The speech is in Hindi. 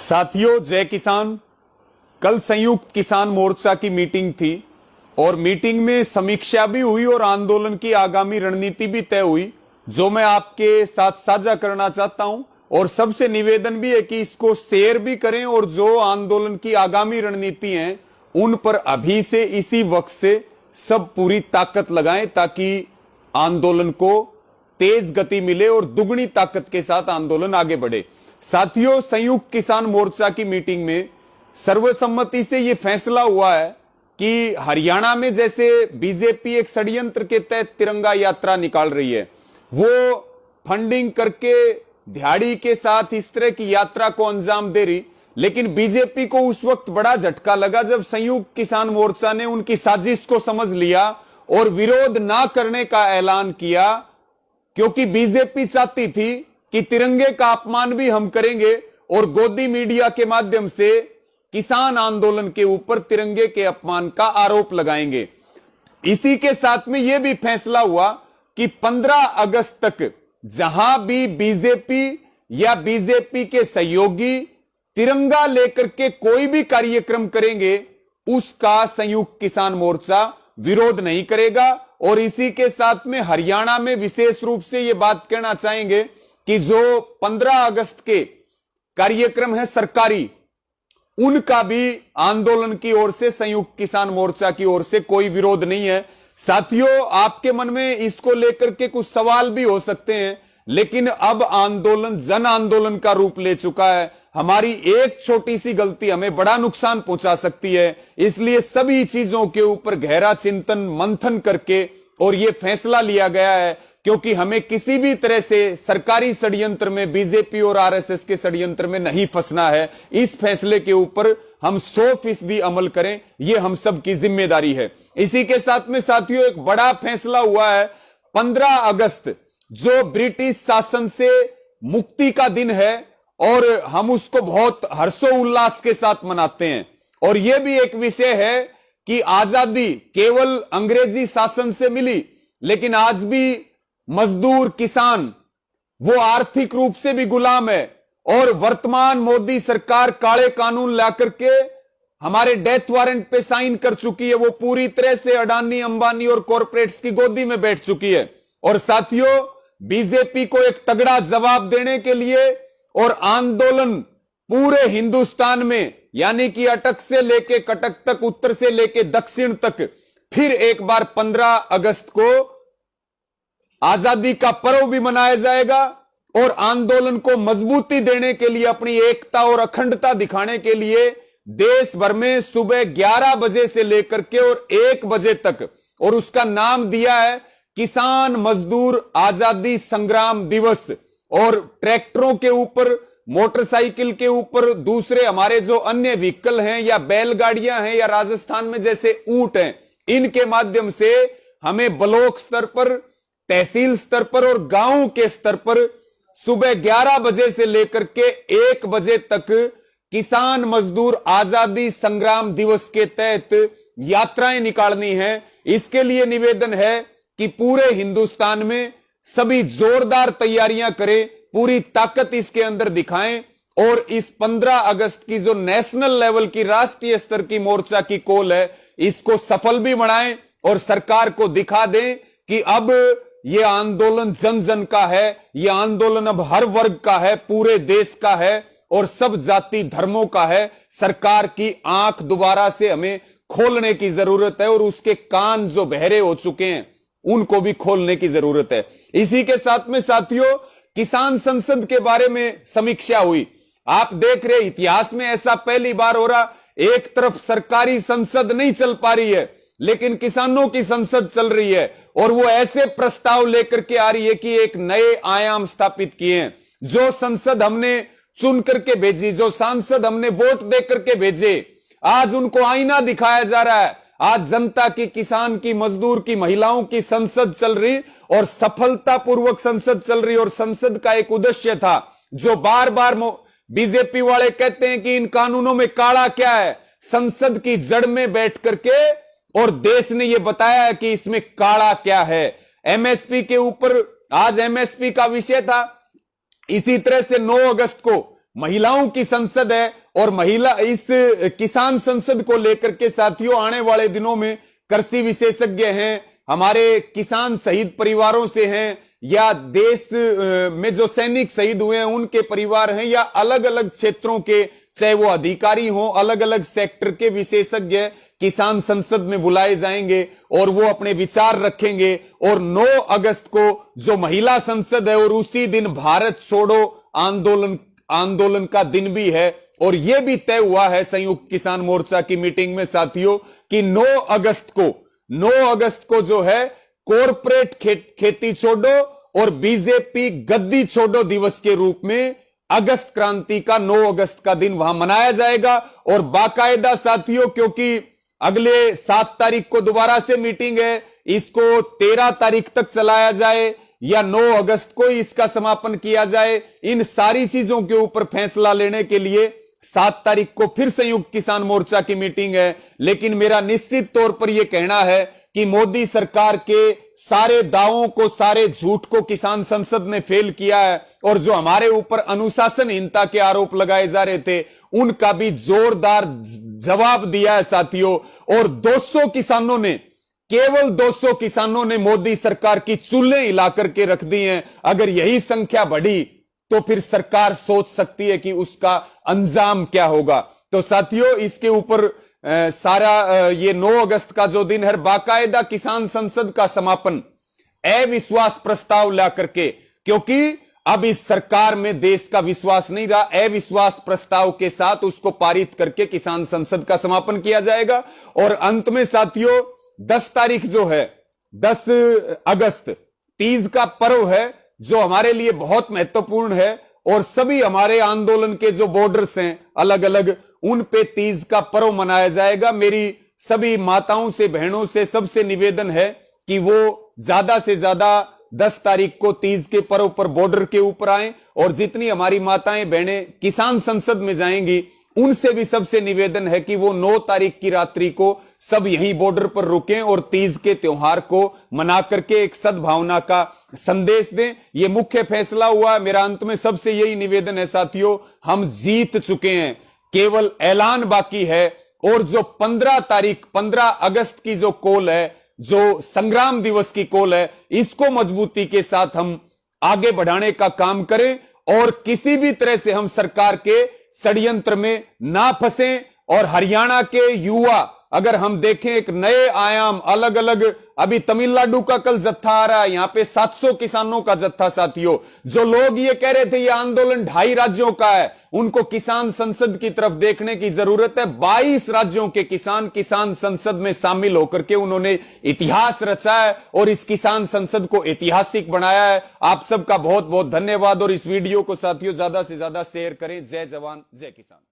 साथियों, जय किसान। कल संयुक्त किसान मोर्चा की मीटिंग थी और मीटिंग में समीक्षा भी हुई और आंदोलन की आगामी रणनीति भी तय हुई, जो मैं आपके साथ साझा करना चाहता हूं। और सबसे निवेदन भी है कि इसको शेयर भी करें और जो आंदोलन की आगामी रणनीति हैं उन पर अभी से इसी वक्त से सब पूरी ताकत लगाएं, ताकि आंदोलन को तेज गति मिले और दुगनी ताकत के साथ आंदोलन आगे बढ़े। साथियों, संयुक्त किसान मोर्चा की मीटिंग में सर्वसम्मति से यह फैसला हुआ है कि हरियाणा में जैसे बीजेपी एक षड्यंत्र के तहत तिरंगा यात्रा निकाल रही है, वो फंडिंग करके दिहाड़ी के साथ इस तरह की यात्रा को अंजाम दे रही, लेकिन बीजेपी को उस वक्त बड़ा झटका लगा जब संयुक्त किसान मोर्चा ने उनकी साजिश को समझ लिया और विरोध ना करने का ऐलान किया, क्योंकि बीजेपी चाहती थी कि तिरंगे का अपमान भी हम करेंगे और गोदी मीडिया के माध्यम से किसान आंदोलन के ऊपर तिरंगे के अपमान का आरोप लगाएंगे। इसी के साथ में यह भी फैसला हुआ कि 15 अगस्त तक जहां भी बीजेपी या बीजेपी के सहयोगी तिरंगा लेकर के कोई भी कार्यक्रम करेंगे, उसका संयुक्त किसान मोर्चा विरोध नहीं करेगा। और इसी के साथ में हरियाणा में विशेष रूप से यह बात कहना चाहेंगे कि जो 15 अगस्त के कार्यक्रम है सरकारी, उनका भी आंदोलन की ओर से, संयुक्त किसान मोर्चा की ओर से कोई विरोध नहीं है। साथियों, आपके मन में इसको लेकर के कुछ सवाल भी हो सकते हैं, लेकिन अब आंदोलन जन आंदोलन का रूप ले चुका है। हमारी एक छोटी सी गलती हमें बड़ा नुकसान पहुंचा सकती है, इसलिए सभी चीजों के ऊपर गहरा चिंतन मंथन करके और यह फैसला लिया गया है, क्योंकि हमें किसी भी तरह से सरकारी षड्यंत्र में, बीजेपी और आरएसएस के षड्यंत्र में नहीं फंसना है। इस फैसले के ऊपर हम 100% अमल करें, यह हम सब की जिम्मेदारी है। इसी के साथ में साथियों, एक बड़ा फैसला हुआ है। 15 अगस्त जो ब्रिटिश शासन से मुक्ति का दिन है और हम उसको बहुत हर्षोल्लास के साथ मनाते हैं। और यह भी एक विषय है कि आजादी केवल अंग्रेजी शासन से मिली, लेकिन आज भी मजदूर, किसान वो आर्थिक रूप से भी गुलाम है। और वर्तमान मोदी सरकार काले कानून लाकर के हमारे डेथ वारंट पे साइन कर चुकी है। वो पूरी तरह से अडानी, अंबानी और कॉरपोरेट्स की गोदी में बैठ चुकी है। और साथियों, बीजेपी को एक तगड़ा जवाब देने के लिए और आंदोलन पूरे हिंदुस्तान में, यानी कि अटक से लेके कटक तक, उत्तर से लेके दक्षिण तक, फिर एक बार 15 अगस्त को आजादी का पर्व भी मनाया जाएगा। और आंदोलन को मजबूती देने के लिए, अपनी एकता और अखंडता दिखाने के लिए देश भर में सुबह 11 बजे से लेकर के और 1 बजे तक, और उसका नाम दिया है किसान मजदूर आजादी संग्राम दिवस। और ट्रैक्टरों के ऊपर, मोटरसाइकिल के ऊपर, दूसरे हमारे जो अन्य व्हीकल हैं या बैलगाड़ियां हैं या राजस्थान में जैसे ऊंट हैं, इनके माध्यम से हमें ब्लॉक स्तर पर, तहसील स्तर पर और गांव के स्तर पर सुबह 11 बजे से लेकर के 1 बजे तक किसान मजदूर आजादी संग्राम दिवस के तहत यात्राएं निकालनी है। इसके लिए निवेदन है कि पूरे हिंदुस्तान में सभी जोरदार तैयारियां करें, पूरी ताकत इसके अंदर दिखाएं और इस 15 अगस्त की जो नेशनल लेवल की, राष्ट्रीय स्तर की मोर्चा की कॉल है, इसको सफल भी बनाएं और सरकार को दिखा दें कि अब यह आंदोलन जन जन का है, यह आंदोलन अब हर वर्ग का है, पूरे देश का है और सब जाति धर्मों का है। सरकार की आंख दोबारा से हमें खोलने की जरूरत है और उसके कान जो बहरे हो चुके हैं उनको भी खोलने की जरूरत है। इसी के साथ में साथियों, किसान संसद के बारे में समीक्षा हुई। आप देख रहे, इतिहास में ऐसा पहली बार हो रहा, एक तरफ सरकारी संसद नहीं चल पा रही है, लेकिन किसानों की संसद चल रही है और वो ऐसे प्रस्ताव लेकर के आ रही है कि एक नए आयाम स्थापित किए हैं। जो संसद हमने चुन करके भेजी, जो सांसद हमने वोट दे करके भेजे, आज उनको आईना दिखाया जा रहा है। आज जनता की, किसान की, मजदूर की, महिलाओं की संसद चल रही और सफलतापूर्वक संसद चल रही। और संसद का एक उद्देश्य था, जो बार बार बीजेपी वाले कहते हैं कि इन कानूनों में काला क्या है, संसद की जड़ में बैठ करके और देश ने यह बताया है कि इसमें काला क्या है। एमएसपी के ऊपर आज एमएसपी का विषय था। इसी तरह से 9 अगस्त को महिलाओं की संसद है और महिला इस किसान संसद को लेकर के साथियों आने वाले दिनों में कृषि विशेषज्ञ हैं, हमारे किसान शहीद परिवारों से हैं, या देश में जो सैनिक शहीद हुए हैं उनके परिवार हैं, या अलग अलग क्षेत्रों के चाहे वो अधिकारी हों, अलग अलग सेक्टर के विशेषज्ञ किसान संसद में बुलाए जाएंगे और वो अपने विचार रखेंगे। और 9 अगस्त को जो महिला संसद है और उसी दिन भारत छोड़ो आंदोलन का दिन भी है। और यह भी तय हुआ है संयुक्त किसान मोर्चा की मीटिंग में साथियों कि 9 अगस्त को जो है कॉरपोरेट खेती छोड़ो और बीजेपी गद्दी छोड़ो दिवस के रूप में अगस्त क्रांति का 9 अगस्त का दिन वहां मनाया जाएगा। और बाकायदा साथियों, क्योंकि अगले 7 तारीख को दोबारा से मीटिंग है, इसको 13 तारीख तक चलाया जाए या 9 अगस्त को इसका समापन किया जाए, इन सारी चीजों के ऊपर फैसला लेने के लिए 7 तारीख को फिर संयुक्त किसान मोर्चा की मीटिंग है। लेकिन मेरा निश्चित तौर पर यह कहना है कि मोदी सरकार के सारे दावों को, सारे झूठ को किसान संसद ने फेल किया है और जो हमारे ऊपर अनुशासनहीनता के आरोप लगाए जा रहे थे उनका भी जोरदार जवाब दिया है साथियों। और 200 किसानों ने, केवल 200 किसानों ने मोदी सरकार की चूल्हे हिला करके रख दी हैं। अगर यही संख्या बढ़ी तो फिर सरकार सोच सकती है कि उसका अंजाम क्या होगा। तो साथियों, इसके ऊपर ये 9 अगस्त का जो दिन है, बाकायदा किसान संसद का समापन अविश्वास प्रस्ताव ला करके, क्योंकि अब इस सरकार में देश का विश्वास नहीं रहा, अविश्वास प्रस्ताव के साथ उसको पारित करके किसान संसद का समापन किया जाएगा। और अंत में साथियों 10 तारीख जो है, 10 अगस्त तीज का पर्व है जो हमारे लिए बहुत महत्वपूर्ण है और सभी हमारे आंदोलन के जो बॉर्डर्स हैं अलग अलग, उन पे तीज का पर्व मनाया जाएगा। मेरी सभी माताओं से, बहनों से सबसे निवेदन है कि वो ज्यादा से ज्यादा 10 तारीख को तीज के पर्व पर बॉर्डर के ऊपर आएं और जितनी हमारी माताएं बहनें किसान संसद में जाएंगी उनसे भी सबसे निवेदन है कि वो 9 तारीख की रात्रि को सब यहीं बॉर्डर पर रुकें और तीज के त्योहार को मना करके एक सद्भावना का संदेश दें। ये मुख्य फैसला हुआ। मेरा अंत में सबसे यही निवेदन है साथियों, हम जीत चुके हैं, केवल ऐलान बाकी है। और जो 15 अगस्त की जो कॉल है, जो संग्राम दिवस की कॉल है, इसको मजबूती के साथ हम आगे बढ़ाने का काम करें और किसी भी तरह से हम सरकार के षड्यंत्र में ना फंसें। और हरियाणा के युवा, अगर हम देखें एक नए आयाम, अलग अलग, अभी तमिलनाडु का कल जत्था आ रहा है, यहां पे 700 किसानों का जत्था साथियों। जो लोग ये कह रहे थे ये आंदोलन 2.5 राज्यों का है, उनको किसान संसद की तरफ देखने की जरूरत है। 22 राज्यों के किसान संसद में शामिल होकर के उन्होंने इतिहास रचा है और इस किसान संसद को ऐतिहासिक बनाया है। आप सबका बहुत बहुत धन्यवाद और इस वीडियो को साथियों ज्यादा से ज्यादा शेयर करें। जय जवान जय किसान।